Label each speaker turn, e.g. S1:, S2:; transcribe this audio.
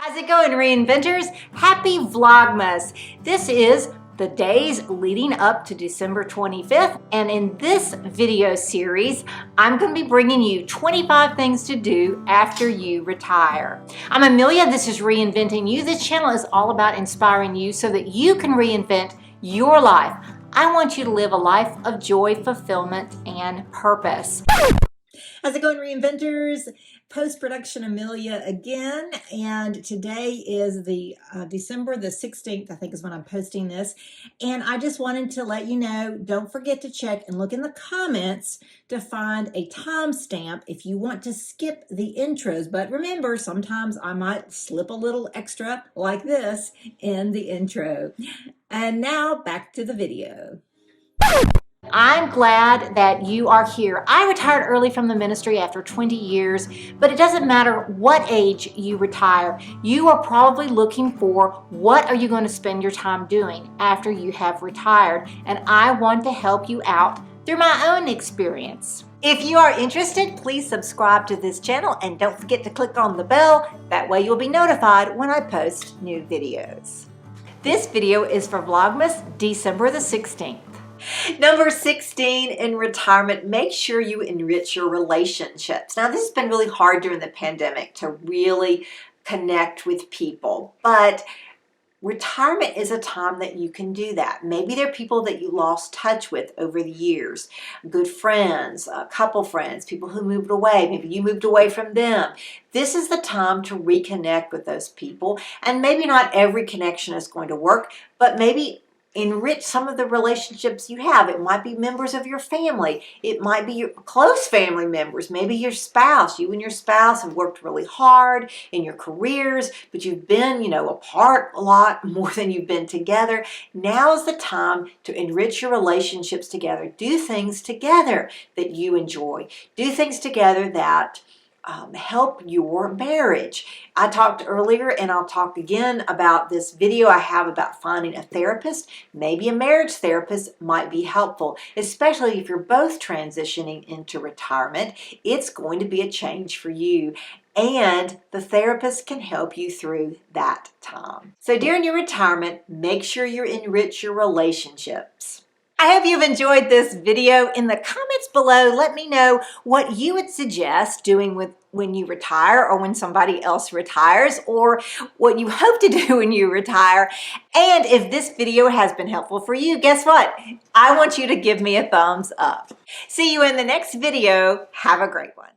S1: How's it going, reinventors? Happy Vlogmas. This is the days leading up to December 25th. And in this video series, I'm going to be bringing you 25 things to do after you retire. I'm Amelia. This is Reinventing You. This channel is all about inspiring you so that you can reinvent your life. I want you to live a life of joy, fulfillment, and purpose. How's it going, reinventors? Post-production Amelia again, and today is the December the 16th, I think is when I'm posting this, and I just wanted to let you know, don't forget to check and look in the comments to find a timestamp if you want to skip the intros. But remember, sometimes I might slip a little extra like this in the intro. And now back to the video. I'm glad that you are here. I retired early from the ministry after 20 years, but it doesn't matter what age you retire. You are probably looking for what are you going to spend your time doing after you have retired, and I want to help you out through my own experience. If you are interested, please subscribe to this channel and don't forget to click on the bell. That way you'll be notified when I post new videos. This video is for Vlogmas December the 16th. Number 16 in retirement, make sure you enrich your relationships. Now, this has been really hard during the pandemic to really connect with people, but retirement is a time that you can do that. Maybe there are people that you lost touch with over the years, good friends, a couple friends, people who moved away. Maybe you moved away from them. This is the time to reconnect with those people, and maybe not every connection is going to work, but maybe enrich some of the relationships you have. It might be members of your family. It might be your close family members, maybe your spouse. You and your spouse have worked really hard in your careers, but you've been, apart a lot more than you've been together. Now is the time to enrich your relationships together. Do things together that you enjoy. Do things together that help your marriage. I talked earlier, and I'll talk again about this video I have about finding a therapist. Maybe a marriage therapist might be helpful, especially if you're both transitioning into retirement. It's going to be a change for you, and the therapist can help you through that time. So during your retirement, make sure you enrich your relationships. I hope you've enjoyed this video. In the comments below, let me know what you would suggest doing when you retire, or when somebody else retires, or what you hope to do when you retire. And if this video has been helpful for you, guess what? I want you to give me a thumbs up. See you in the next video. Have a great one.